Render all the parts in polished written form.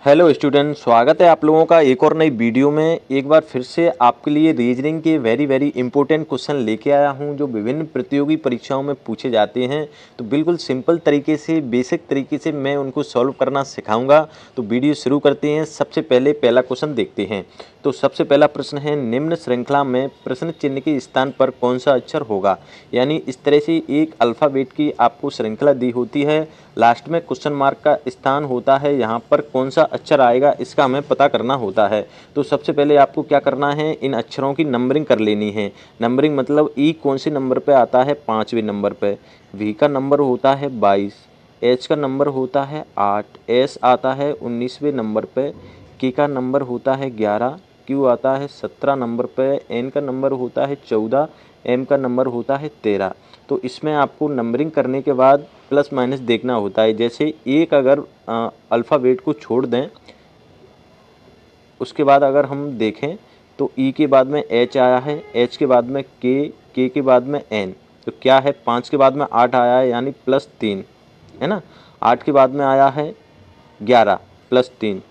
Hello student, स्वागत है आप लोगों का एक और नई वीडियो में। एक बार फिर से आपके लिए रीजनिंग के वेरी इंपॉर्टेंट क्वेश्चन लेके आया हूं जो विभिन्न प्रतियोगी परीक्षाओं में पूछे जाते हैं। तो बिल्कुल सिंपल तरीके से, बेसिक तरीके से मैं उनको सॉल्व करना सिखाऊंगा। तो वीडियो शुरू करते हैं। सबसे पहले पहला क्वेश्चन देखते हैं। तो सबसे पहला प्रश्न है, निम्न श्रृंखला में प्रश्न चिन्ह के स्थान पर कौन सा अक्षर होगा। यानी इस तरह से एक अल्फ़ाबेट की आपको श्रृंखला दी होती है, लास्ट में क्वेश्चन मार्क का स्थान होता है, यहाँ पर कौन सा अक्षर आएगा इसका हमें पता करना होता है। तो सबसे पहले आपको क्या करना है, इन अक्षरों की नंबरिंग कर लेनी है। नंबरिंग मतलब ई कौन से नंबर पे आता है, 5वें नंबर पे। वी का नंबर होता है 22, एच का नंबर होता है 8, एस आता है 19वें नंबर पे, के का नंबर होता है 11, क्यू आता है 17 नंबर पे, एन का नंबर होता है 14, एम का नंबर होता है 13। तो इसमें आपको नंबरिंग करने के बाद प्लस माइनस देखना होता है। जैसे एक अगर अल्फ़ाबेट को छोड़ दें, उसके बाद अगर हम देखें तो ई के बाद में एच आया है, एच के बाद में के के बाद में एन, तो क्या है 5 के बाद में 8 आया है यानी +3 है ना। 8 के बाद में आया है 11 +3,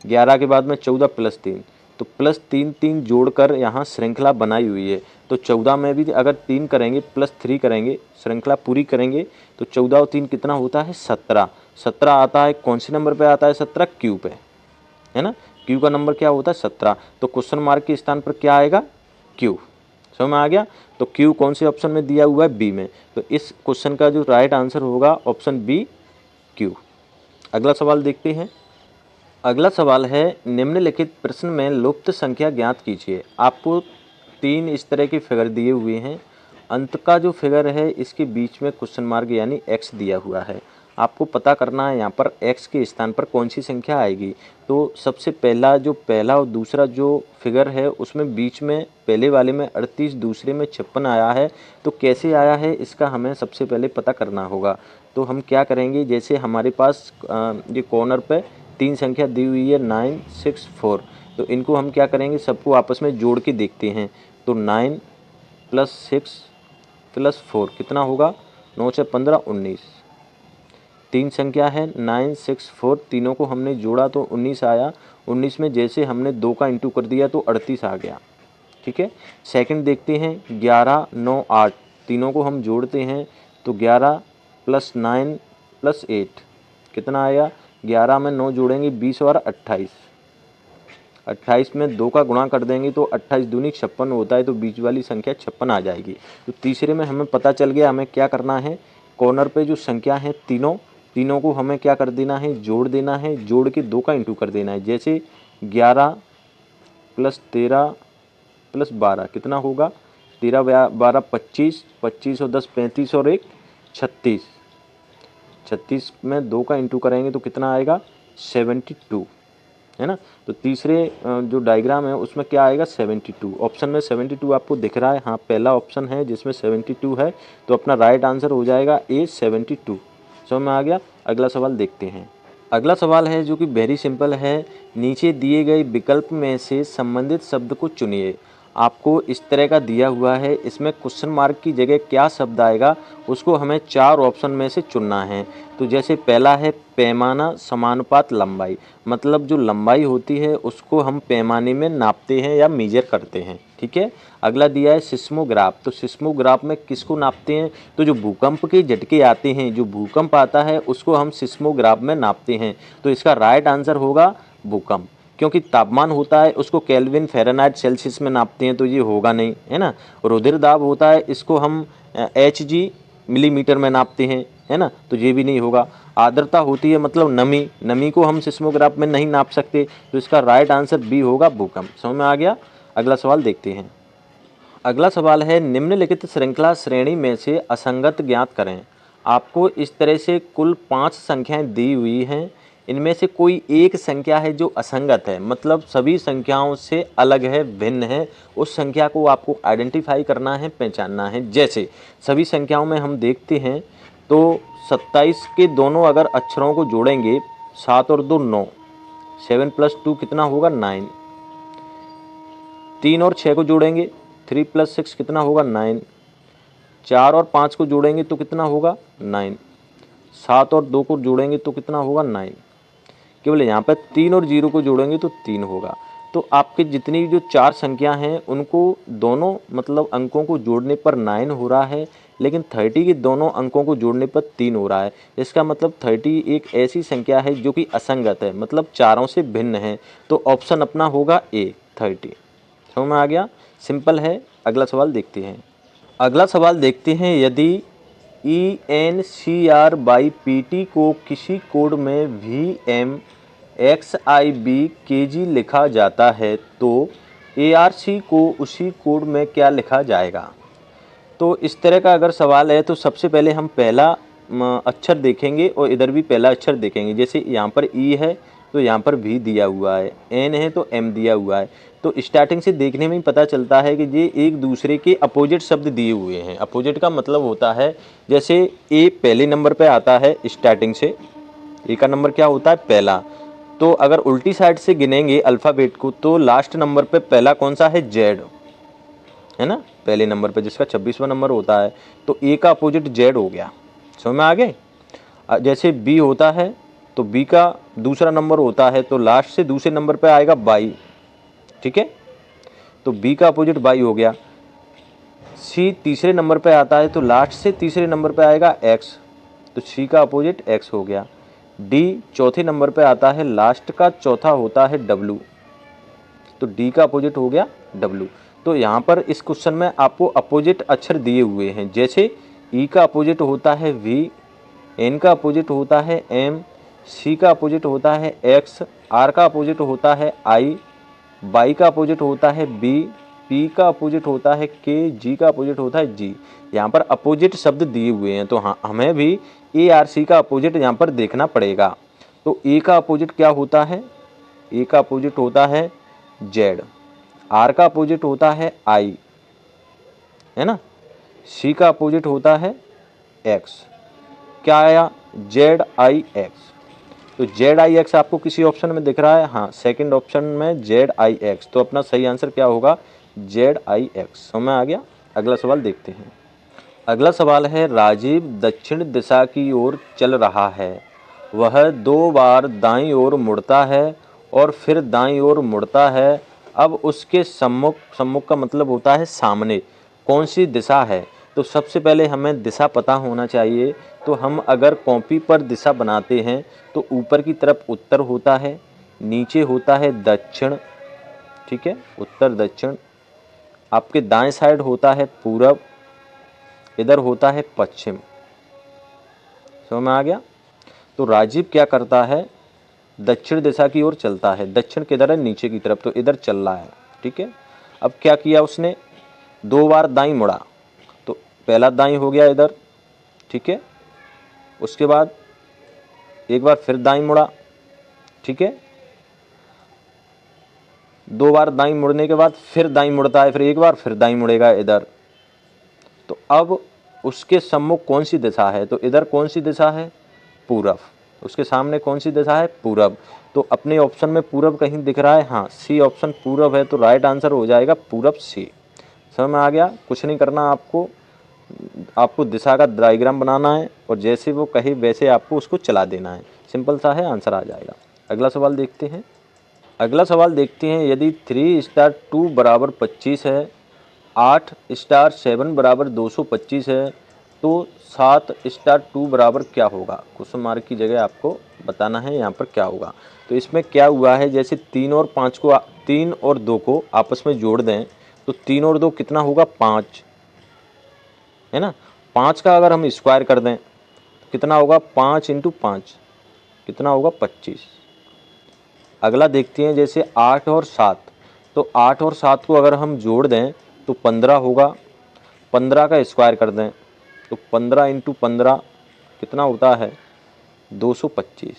11 के बाद में 14 +3, तो +3 3 जोड़कर यहाँ श्रृंखला बनाई हुई है। तो 14 में भी अगर 3 करेंगे +3 करेंगे, श्रृंखला पूरी करेंगे, तो 14 और 3 कितना होता है 17। 17 आता है कौन से नंबर पे आता है, 17 क्यू पे है ना। क्यू का नंबर क्या होता है 17। तो क्वेश्चन मार्क के स्थान पर क्या आएगा, क्यू। समझ में आ गया। तो क्यू कौन से ऑप्शन में दिया हुआ है, बी में। तो इस क्वेश्चन का जो राइट आंसर होगा ऑप्शन बी, क्यू। अगला सवाल देखते हैं। अगला सवाल है, निम्नलिखित प्रश्न में लुप्त संख्या ज्ञात कीजिए। आपको 3 इस तरह के फिगर दिए हुए हैं। अंत का जो फिगर है इसके बीच में क्वेश्चन मार्क यानी एक्स दिया हुआ है। आपको पता करना है यहाँ पर एक्स के स्थान पर कौन सी संख्या आएगी। तो सबसे पहला और दूसरा जो फिगर है उसमें बीच में पहले वाले में 38, दूसरे में 56 आया है। तो कैसे आया है इसका हमें सबसे पहले पता करना होगा। तो हम क्या करेंगे, जैसे हमारे पास ये कॉर्नर पे 3 संख्या दी हुई है 9, 6, 4। तो इनको हम क्या करेंगे, सबको आपस में जोड़ के देखते हैं। तो 9 + 6 + 4 कितना होगा, 9 से 15 19। 3 संख्या है 9, 6, 4, तीनों को हमने जोड़ा तो 19 आया। 19 में जैसे हमने 2 का इंटू कर दिया तो 38 आ गया। ठीक है। सेकंड देखते हैं, 11, 9, 8, तीनों को हम जोड़ते हैं तो 11 + 9 + 8 कितना आया। 11 में 9 जोड़ेंगे 20 और 28, 28 में 2 का गुणा कर देंगे तो 28 दूनी 56 होता है। तो बीच वाली संख्या 56 आ जाएगी। तो तीसरे में हमें पता चल गया हमें क्या करना है, कॉर्नर पे जो संख्या है तीनों को हमें क्या कर देना है, जोड़ देना है। जोड़ के 2 का इंटू कर देना है। जैसे 11 + 13 + 12 कितना होगा, 13 12 25, 25 और 10 35 और 1 36। 36 में 2 का इंटू करेंगे तो कितना आएगा 72 है ना। तो तीसरे जो डायग्राम है उसमें क्या आएगा 72। ऑप्शन में 72 आपको दिख रहा है, हाँ पहला ऑप्शन है जिसमें 72 है। तो अपना राइट आंसर हो जाएगा ए 72। समझ में आ गया। अगला सवाल देखते हैं। अगला सवाल है जो कि वेरी सिंपल है, नीचे दिए गए विकल्प में से संबंधित शब्द को चुनिए। आपको इस तरह का दिया हुआ है, इसमें क्वेश्चन मार्क की जगह क्या शब्द आएगा उसको हमें 4 ऑप्शन में से चुनना है। तो जैसे पहला है पैमाना समानुपात लंबाई, मतलब जो लंबाई होती है उसको हम पैमाने में नापते हैं या मेजर करते हैं। ठीक है। अगला दिया है सिस्मोग्राफ, तो सिस्मोग्राफ में किसको नापते हैं, तो जो भूकंप के झटके आते हैं, जो भूकंप आता है उसको हम सिस्मोग्राफ में नापते हैं। तो इसका राइट आंसर होगा भूकंप, क्योंकि तापमान होता है उसको केल्विन फ़ारेनहाइट सेल्सियस में नापते हैं तो ये होगा नहीं है ना। रुधिर दाब होता है इसको हम HG मिलीमीटर में नापते हैं है ना, तो ये भी नहीं होगा। आर्द्रता होती है मतलब नमी को हम सिस्मोग्राफ में नहीं नाप सकते। तो इसका राइट आंसर बी होगा भूकंप। समझ में आ गया। अगला सवाल देखते हैं। अगला सवाल है, निम्नलिखित श्रृंखला श्रेणी में से असंगत ज्ञात करें। आपको इस तरह से कुल 5 संख्याएं दी हुई हैं, इनमें से कोई एक संख्या है जो असंगत है, मतलब सभी संख्याओं से अलग है, भिन्न है। उस संख्या को आपको आइडेंटिफाई करना है, पहचानना है। जैसे सभी संख्याओं में हम देखते हैं तो 27 के दोनों अगर अक्षरों को जोड़ेंगे, 7 और 2 9, 7 + 2 कितना होगा 9। 3 और 6 को जोड़ेंगे, 3 + 6 कितना होगा 9। 4 और 5 को जोड़ेंगे तो कितना होगा 9। 7 और 2 को जोड़ेंगे तो कितना होगा 9। केवल यहाँ पर 3 और 0 को जोड़ेंगे तो 3 होगा। तो आपके जितनी जो 4 संख्या हैं उनको दोनों मतलब अंकों को जोड़ने पर 9 हो रहा है, लेकिन 30 के दोनों अंकों को जोड़ने पर 3 हो रहा है। इसका मतलब 30 एक ऐसी संख्या है जो कि असंगत है, मतलब चारों से भिन्न है। तो ऑप्शन अपना होगा ए 30। समझ में आ गया, सिंपल है। अगला सवाल देखते हैं। अगला सवाल देखते हैं, यदि ENCR/PT को किसी कोड में VMXIB/kg लिखा जाता है तो ARC को उसी कोड में क्या लिखा जाएगा। तो इस तरह का अगर सवाल है तो सबसे पहले हम पहला अक्षर देखेंगे और इधर भी पहला अक्षर देखेंगे। जैसे यहाँ पर E है तो यहाँ पर V दिया हुआ है, N है तो M दिया हुआ है। तो स्टार्टिंग से देखने में ही पता चलता है कि ये एक दूसरे के अपोजिट शब्द दिए हुए हैं। अपोजिट का मतलब होता है जैसे A पहले नंबर पे आता है, स्टार्टिंग से A का नंबर क्या होता है पहला। तो अगर उल्टी साइड से गिनेंगे अल्फ़ाबेट को तो लास्ट नंबर पे पहला कौन सा है, Z है ना, पहले नंबर पे जिसका 26वां नंबर होता है। तो A का अपोजिट Z हो गया। समझ में आ गए। जैसे B होता है तो B का दूसरा नंबर होता है तो लास्ट से दूसरे नंबर पे आएगा 22, ठीक है। तो B का अपोजिट 22 हो गया। C तीसरे नंबर पे आता है तो लास्ट से तीसरे नंबर पे आएगा X, तो C का अपोजिट X हो गया। D चौथे नंबर पे आता है, लास्ट का चौथा होता है W, तो D का अपोजिट हो गया W। तो यहाँ पर इस क्वेश्चन में आपको अपोजिट अक्षर दिए हुए हैं। जैसे E का अपोजिट होता है V, N का अपोजिट होता है M, C का अपोजिट होता है X, R का अपोजिट होता है I, Y का अपोजिट होता है B, P का अपोजिट होता है K, G का अपोजिट होता है G। यहाँ पर अपोजिट शब्द दिए हुए हैं तो हाँ हमें भी ARC का अपोजिट यहाँ पर देखना पड़ेगा। तो A का अपोजिट क्या होता है, A का अपोजिट होता है Z, R का अपोजिट होता है I, है ना, C का अपोजिट होता है X। क्या आया, ZIX। तो ZIX आपको किसी ऑप्शन में दिख रहा है, हाँ सेकंड ऑप्शन में ZIX। तो अपना सही आंसर क्या होगा, ZIX। समझ में आ गया। अगला सवाल देखते हैं। अगला सवाल है, राजीव दक्षिण दिशा की ओर चल रहा है। वह 2 बार दाईं ओर मुड़ता है और फिर दाईं ओर मुड़ता है। अब उसके सम्मुख का मतलब होता है सामने, कौन सी दिशा है। तो सबसे पहले हमें दिशा पता होना चाहिए। तो हम अगर कॉपी पर दिशा बनाते हैं तो ऊपर की तरफ उत्तर होता है, नीचे होता है दक्षिण, ठीक है, उत्तर दक्षिण। आपके दाएं साइड होता है पूरब, इधर होता है पश्चिम। समझ में आ गया। तो राजीव क्या करता है, दक्षिण दिशा की ओर चलता है। दक्षिण किधर है, नीचे की तरफ, तो इधर चल रहा है, ठीक है। अब क्या किया उसने, 2 बार दाईं मुड़ा, तो पहला दाईं हो गया इधर, ठीक है। उसके बाद एक बार फिर दाईं मुड़ा, ठीक है। 2 बार दाईं मुड़ने के बाद फिर दाईं मुड़ता है, फिर एक बार फिर दाईं मुड़ेगा इधर। तो अब उसके सम्मुख कौन सी दिशा है, तो इधर कौन सी दिशा है, पूरब। उसके सामने कौन सी दिशा है, पूरब। तो अपने ऑप्शन में पूरब कहीं दिख रहा है, हाँ सी ऑप्शन पूरब है। तो राइट आंसर हो जाएगा पूरब, सी। समझ में आ गया। कुछ नहीं करना आपको दिशा का डायग्राम बनाना है और जैसे वो कहे वैसे आपको उसको चला देना है। सिंपल सा है, आंसर आ जाएगा। अगला सवाल देखते हैं। अगला सवाल देखते हैं, यदि 3*2 बराबर 25 है, 8*7 बराबर 225 है, तो 7*2 बराबर क्या होगा। क्वेश्चन मार्क की जगह आपको बताना है यहाँ पर क्या होगा। तो इसमें क्या हुआ है, जैसे 3 और 2 को आपस में जोड़ दें तो 3 और 2 कितना होगा, 5, है ना। 5 का अगर हम स्क्वायर कर दें कितना होगा, 5 × 5 कितना होगा, 25। अगला देखते हैं, जैसे 8 और 7, तो 8 और 7 को अगर हम जोड़ दें तो 15 होगा। 15 का स्क्वायर कर दें तो 15 × 15 कितना होता है, 225।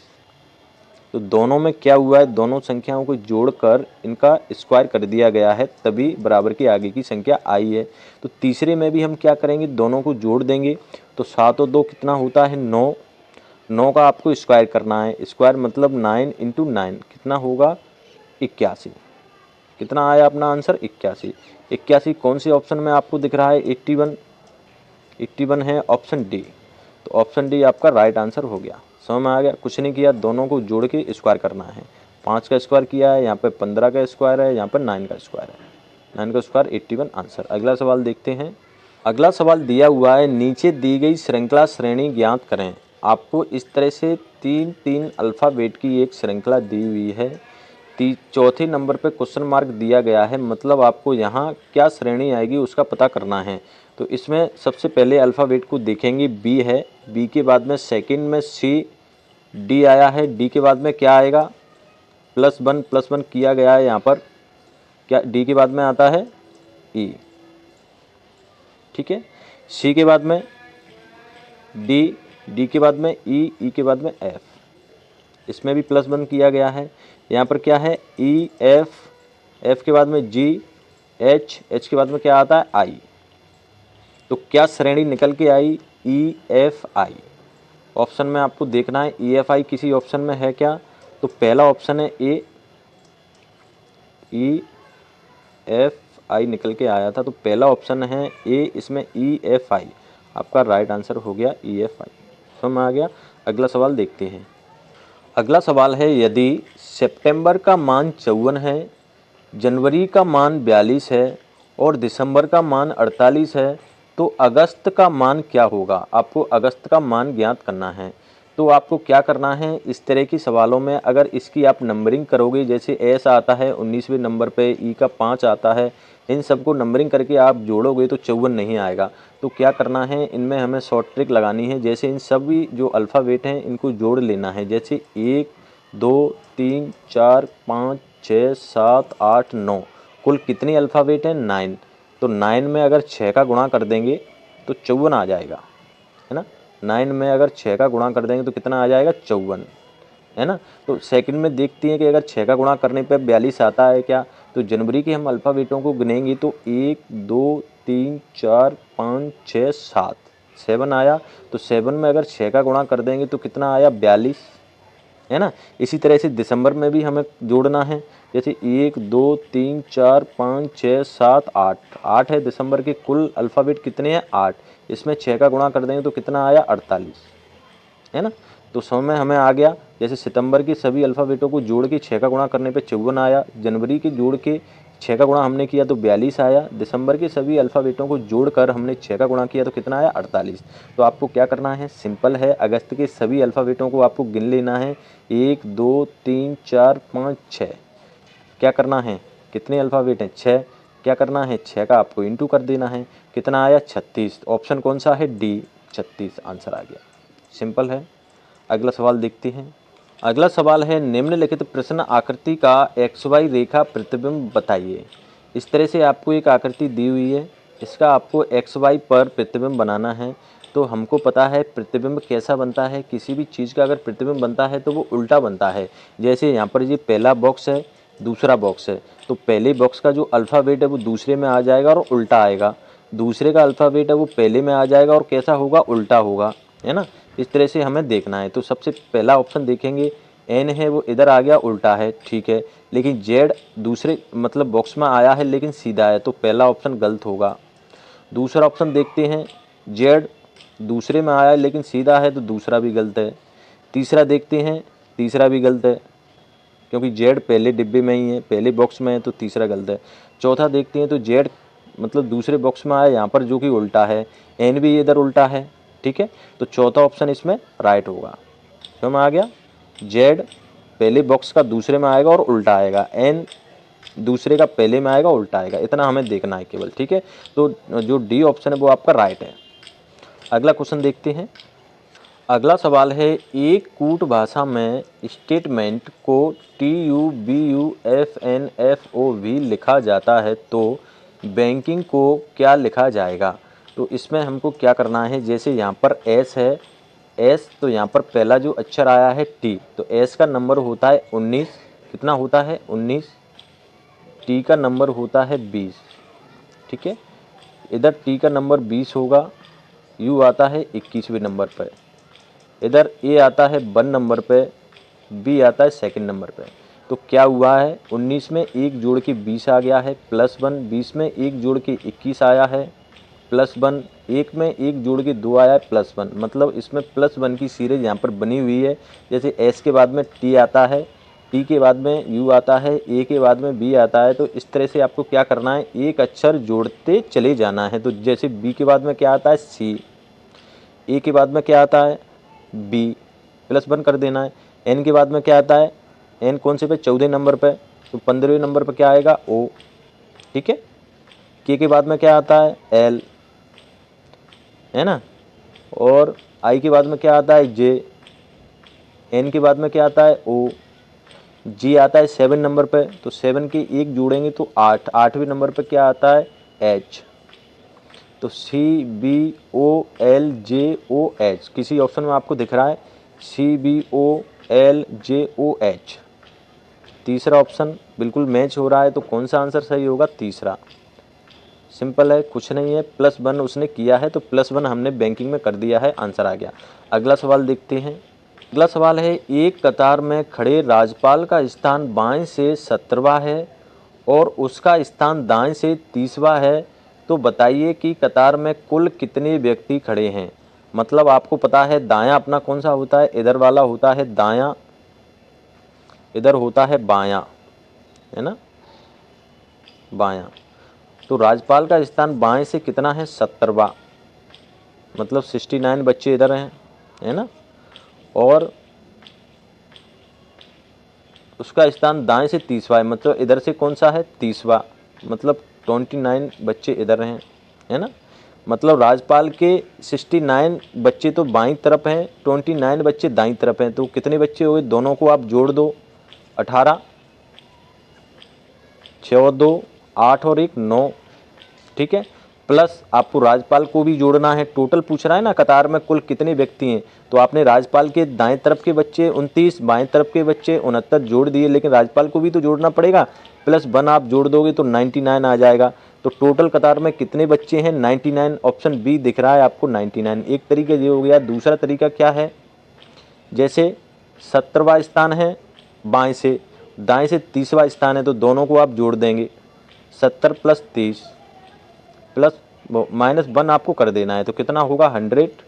तो दोनों में क्या हुआ है, दोनों संख्याओं को जोड़कर इनका स्क्वायर कर दिया गया है, तभी बराबर के आगे की संख्या आई है। तो तीसरे में भी हम क्या करेंगे, दोनों को जोड़ देंगे। तो 7 और 2 कितना होता है, 9। 9 का आपको स्क्वायर करना है, स्क्वायर मतलब 9 × 9 कितना होगा, 81। कितना आया अपना आंसर, 81। 81 कौन से ऑप्शन में आपको दिख रहा है, 81 है ऑप्शन डी। तो ऑप्शन डी आपका राइट आंसर हो गया। समझ में आ गया। कुछ नहीं किया, दोनों को जोड़ के स्क्वायर करना है। 5 का स्क्वायर किया है, यहाँ पे 15 का स्क्वायर है, यहाँ पर 9 का स्क्वायर है। 9 का स्क्वायर 81 आंसर। अगला सवाल देखते हैं। अगला सवाल दिया हुआ है, नीचे दी गई श्रृंखला श्रेणी ज्ञात करें। आपको इस तरह से 3 अल्फ़ाबेट की एक श्रृंखला दी हुई है। चौथे नंबर पे क्वेश्चन मार्क दिया गया है, मतलब आपको यहाँ क्या श्रेणी आएगी उसका पता करना है। तो इसमें सबसे पहले अल्फ़ाबेट को देखेंगे, बी है, बी के बाद में सेकंड में सी, डी आया है, डी के बाद में क्या आएगा, +1 किया गया है यहाँ पर, क्या डी के बाद में आता है ई, ठीक है। सी के बाद में डी, डी के बाद में ई, ई के बाद में एफ, इसमें भी +1 किया गया है। यहाँ पर क्या है, ई एफ, एफ के बाद में जी, एच, एच के बाद में क्या आता है, आई। तो क्या श्रेणी निकल के आई, ई एफ आई। ऑप्शन में आपको देखना है ई एफ आई किसी ऑप्शन में है क्या, तो पहला ऑप्शन है ए, ई एफ आई निकल के आया था, तो पहला ऑप्शन है ए, इसमें ई एफ आई आपका राइट आंसर हो गया, ई एफ आई। समझ में आ गया। अगला सवाल देखते हैं। अगला सवाल है, यदि सितंबर का मान 54 है, जनवरी का मान 42 है और दिसंबर का मान 48 है, तो अगस्त का मान क्या होगा। आपको अगस्त का मान ज्ञात करना है। तो आपको क्या करना है, इस तरह की सवालों में अगर इसकी आप नंबरिंग करोगे, जैसे एस आता है 19वें नंबर पे, ई का 5 आता है, इन सबको नंबरिंग करके आप जोड़ोगे तो 54 नहीं आएगा। तो क्या करना है, इनमें हमें शॉर्ट ट्रिक लगानी है। जैसे इन सभी जो अल्फ़ाबेट हैं इनको जोड़ लेना है। जैसे 1 2 3 4 5 6 7 8 9, कुल कितनी अल्फ़ाबेट हैं, 9। तो 9 में अगर 6 का गुणा कर देंगे तो 54 आ जाएगा, है ना। 9 में अगर 6 का गुणा कर देंगे तो कितना आ जाएगा, 54, है ना। तो सेकंड में देखते हैं कि अगर 6 का गुणा करने पे 42 आता है क्या। तो जनवरी के हम अल्फ़ाबेटों को गिनेंगे तो 1 2 3 4 5 6 7, 7 आया। तो 7 में अगर 6 का गुणा कर देंगे तो कितना आया, 42, है ना। इसी तरह से दिसंबर में भी हमें जोड़ना है। जैसे 1 2 3 4 5 6 7 8, 8 है दिसंबर के कुल अल्फ़ाबेट कितने हैं, 8। इसमें 6 का गुणा कर देंगे तो कितना आया, 48, है ना। तो समझ में हमें आ गया। जैसे सितंबर के सभी अल्फ़ाबेटों को जोड़ के 6 का गुणा करने पे 54 आया, जनवरी के जोड़ के 6 का गुणा हमने किया तो 42 आया, दिसंबर के सभी अल्फ़ाबेटों को जोड़कर हमने 6 का गुणा किया तो कितना आया, 48। तो आपको क्या करना है, सिंपल है, अगस्त के सभी अल्फ़ाबेटों को आपको गिन लेना है। 1 2 3 4 5 6, क्या करना है, कितने अल्फ़ाबेट हैं, 6। क्या करना है, 6 का आपको इंटू कर देना है, कितना आया, 36। ऑप्शन कौन सा है, डी, 36 आंसर आ गया। सिंपल है। अगला सवाल देखते हैं। अगला सवाल है, निम्नलिखित प्रश्न आकृति का XY रेखा प्रतिबिंब बताइए। इस तरह से आपको एक आकृति दी हुई है, इसका आपको XY पर प्रतिबिंब बनाना है। तो हमको पता है प्रतिबिंब कैसा बनता है, किसी भी चीज़ का अगर प्रतिबिंब बनता है तो वो उल्टा बनता है। जैसे यहाँ पर ये पहला बॉक्स है, दूसरा बॉक्स है, तो पहले बॉक्स का जो अल्फ़ाबेट है वो दूसरे में आ जाएगा और उल्टा आएगा, दूसरे का अल्फ़ाबेट है वो पहले में आ जाएगा और कैसा होगा, उल्टा होगा, है ना। इस तरह से हमें देखना है। तो सबसे पहला ऑप्शन देखेंगे, एन है वो इधर आ गया, उल्टा है, ठीक है। लेकिन जेड दूसरे मतलब बॉक्स में आया है लेकिन सीधा है, तो पहला ऑप्शन गलत होगा। दूसरा ऑप्शन देखते हैं, जेड दूसरे में आया है लेकिन सीधा है, तो दूसरा भी गलत है। तीसरा देखते हैं, तीसरा भी गलत है, क्योंकि जेड पहले डिब्बे में ही है, पहले बॉक्स में है, तो तीसरा गलत है। चौथा देखते हैं, तो जेड मतलब दूसरे बॉक्स में आया यहाँ पर जो कि उल्टा है, एन भी इधर उल्टा है, ठीक है। तो चौथा ऑप्शन इसमें राइट होगा। समझ में आ गया, जेड पहले बॉक्स का दूसरे में आएगा और उल्टा आएगा, एन दूसरे का पहले में आएगा, उल्टा आएगा, इतना हमें देखना है केवल, ठीक है। तो जो डी ऑप्शन है वो आपका राइट है। अगला क्वेश्चन देखते हैं। अगला सवाल है, एक कूट भाषा में स्टेटमेंट को TUBUFNFOV लिखा जाता है तो बैंकिंग को क्या लिखा जाएगा। तो इसमें हमको क्या करना है, जैसे यहाँ पर एस है, एस तो यहाँ पर पहला जो अक्षर आया है टी, तो एस का नंबर होता है 19, कितना होता है 19, टी का नंबर होता है 20, ठीक है। इधर टी का नंबर 20 होगा, यू आता है 21वें नंबर पर, इधर ए आता है 1 नंबर पे, बी आता है 2nd नंबर पे। तो क्या हुआ है, 19 में 1 जोड़ के 20 आ गया है, +1, 20 में 1 जोड़ के 21 आया है, +1, एक में एक जोड़ के 2 आया है +1, मतलब इसमें +1 की सीरीज यहाँ पर बनी हुई है। जैसे एस के बाद में टी आता है, टी के बाद में यू आता है, ए के बाद में बी आता है, तो इस तरह से आपको क्या करना है, एक अक्षर जोड़ते चले जाना है। तो जैसे बी के बाद में क्या आता है सी, ए के बाद में क्या आता है बी, +1 कर देना है। एन के बाद में क्या आता है, एन कौन से पे 14 नंबर पे, तो 15वें नंबर पे क्या आएगा ओ, ठीक है। के बाद में क्या आता है एल, है ना, और आई के बाद में क्या आता है जे, एन के बाद में क्या आता है ओ, जी आता है 7 नंबर पे, तो 7 के एक जोड़ेंगे तो 8, 8वें नंबर पे क्या आता है एच, तो C B O L J O H, किसी ऑप्शन में आपको दिख रहा है C B O L J O H, तीसरा ऑप्शन बिल्कुल मैच हो रहा है, तो कौन सा आंसर सही होगा, तीसरा। सिंपल है, कुछ नहीं है, +1 उसने किया है तो +1 हमने बैंकिंग में कर दिया है, आंसर आ गया। अगला सवाल देखते हैं। अगला सवाल है, एक कतार में खड़े राजपाल का स्थान बाएं से 17वां है और उसका स्थान दाएं से 30वां है, तो बताइए कि कतार में कुल कितने व्यक्ति खड़े हैं। मतलब आपको पता है दायां अपना कौन सा होता है, इधर वाला होता है दायां, इधर होता है बायां, है ना, बायां। तो राजपाल का स्थान बाएं से कितना है 17वां, मतलब 69 बच्चे इधर हैं, है ना, और उसका स्थान दाएं से 30वां है, मतलब इधर से कौन सा है 30वां, मतलब 29 बच्चे इधर हैं, है ना। मतलब राजपाल के 69 बच्चे तो बाईं तरफ हैं, 29 बच्चे दाईं तरफ हैं, तो कितने बच्चे हुए, दोनों को आप जोड़ दो, 18, 6 और 2 8 और 1 9, ठीक है। प्लस आपको राजपाल को भी जोड़ना है, टोटल पूछ रहा है ना कतार में कुल कितने व्यक्ति हैं, तो आपने राजपाल के दाएं तरफ के बच्चे 29, बाएं तरफ के बच्चे 69 जोड़ दिए, लेकिन राजपाल को भी तो जोड़ना पड़ेगा, +1 आप जोड़ दोगे तो 99 आ जाएगा। तो टोटल कतार में कितने बच्चे हैं 99, ऑप्शन बी दिख रहा है आपको 99। एक तरीका ये हो गया, दूसरा तरीका क्या है, जैसे 17वां स्थान है बाएं से, दाएं से 30वां स्थान है, तो दोनों को आप जोड़ देंगे, 70 + 30 प्लस -1 आपको कर देना है, तो कितना होगा 100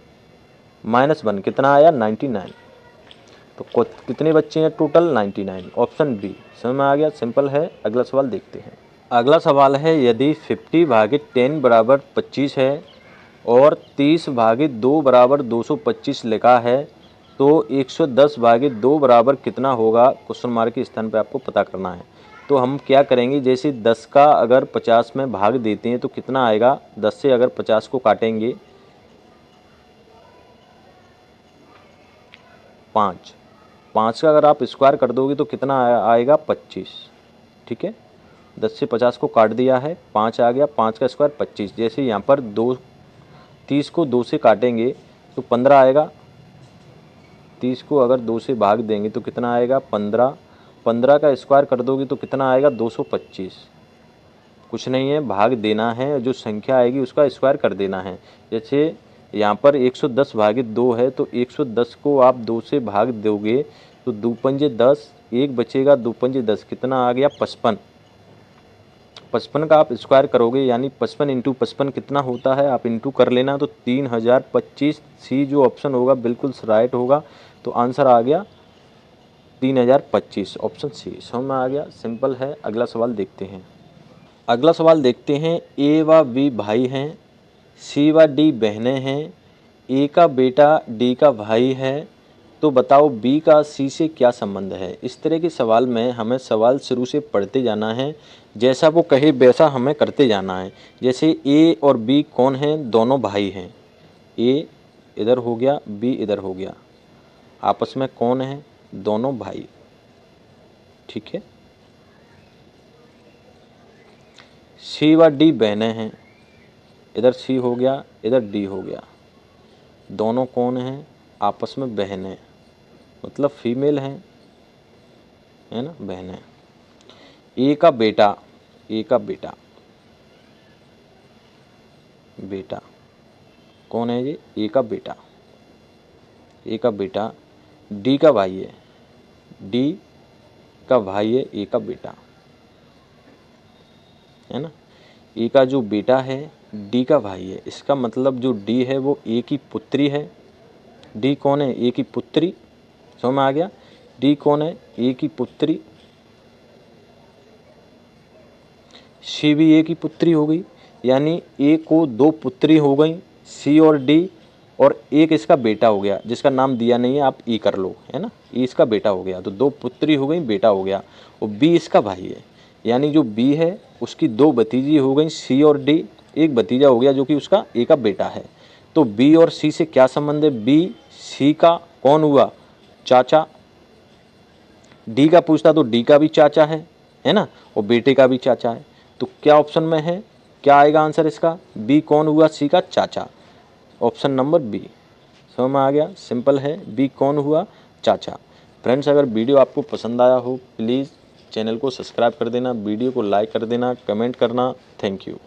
-1 कितना आया 99, तो कितने बच्चे हैं टोटल 99, ऑप्शन बी। समझ में आ गया, सिंपल है। अगला सवाल देखते हैं। अगला सवाल है, यदि 50/10 बराबर 25 है और 30/2 बराबर 225 लिखा है, तो 110/2 बराबर कितना होगा, क्वेश्चन मार्क के स्थान पर आपको पता करना है। तो हम क्या करेंगे, जैसे 10 का अगर 50 में भाग देते हैं तो कितना आएगा, 10 से अगर 50 को काटेंगे 5, 5 का अगर आप स्क्वायर कर दोगे तो कितना आएगा 25, ठीक है। 10 से 50 को काट दिया है, 5 आ गया, 5 का स्क्वायर 25। जैसे यहाँ पर 30 को 2 से काटेंगे तो 15 आएगा, 30 को अगर 2 से भाग देंगे तो कितना आएगा 15, 15 का स्क्वायर कर दोगे तो कितना आएगा 225। कुछ नहीं है, भाग देना है, जो संख्या आएगी उसका स्क्वायर कर देना है। जैसे यहाँ पर 110/2 है, तो 110 को आप 2 से भाग दोगे तो 2 पंजे 10, एक बचेगा, 2 पंजे 10, कितना आ गया 55। 55 का आप स्क्वायर करोगे यानी 55 × 55 कितना होता है, आप इंटू कर लेना, तो 3025। सी जो ऑप्शन होगा बिल्कुल राइट होगा, तो आंसर आ गया 3025, ऑप्शन सी। समझ में आ गया, सिंपल है। अगला सवाल देखते हैं। अगला सवाल देखते हैं, ए व बी भाई हैं, सी व डी बहनें हैं, ए का बेटा डी का भाई है, तो बताओ बी का सी से क्या संबंध है। इस तरह के सवाल में हमें सवाल शुरू से पढ़ते जाना है, जैसा वो कहे वैसा हमें करते जाना है। जैसे ए और बी कौन हैं, दोनों भाई हैं, ए इधर हो गया, बी इधर हो गया, आपस में कौन है, दोनों भाई, ठीक है। सी व डी बहनें हैं, इधर सी हो गया, इधर डी हो गया, दोनों कौन हैं, आपस में बहनें, मतलब फीमेल हैं, है ना, बहनें। ए का बेटा, ए का बेटा, बेटा कौन है ये, ए का बेटा, ए का बेटा, डी का भाई है, डी का भाई है, ए का बेटा, है ना। ए का जो बेटा है डी का भाई है। इसका मतलब जो डी है वो ए की पुत्री है। डी कौन है? ए की पुत्री। समझ में आ गया? डी कौन है? ए की पुत्री। सी भी ए की पुत्री हो गई, यानी ए को 2 पुत्री हो गई, सी और डी, और एक इसका बेटा हो गया जिसका नाम दिया नहीं है, आप ई कर लो, है ना। ई इसका बेटा हो गया, तो 2 पुत्री हो गई, बेटा हो गया, और बी इसका भाई है। यानी जो बी है उसकी 2 भतीजी हो गई, सी और डी, एक भतीजा हो गया जो कि उसका ए का बेटा है। तो बी और सी से क्या संबंध है? बी सी का कौन हुआ? चाचा। डी का पूछता तो डी का भी चाचा है ना, और बेटे का भी चाचा है। तो क्या ऑप्शन में है, क्या आएगा आंसर इसका? बी कौन हुआ? सी का चाचा। Option number B. समझ में आ गया? सिंपल है, बी कौन हुआ? चाचा। फ्रेंड्स, अगर वीडियो आपको पसंद आया हो प्लीज़ चैनल को सब्सक्राइब कर देना, वीडियो को लाइक कर देना, कमेंट करना। Thank you.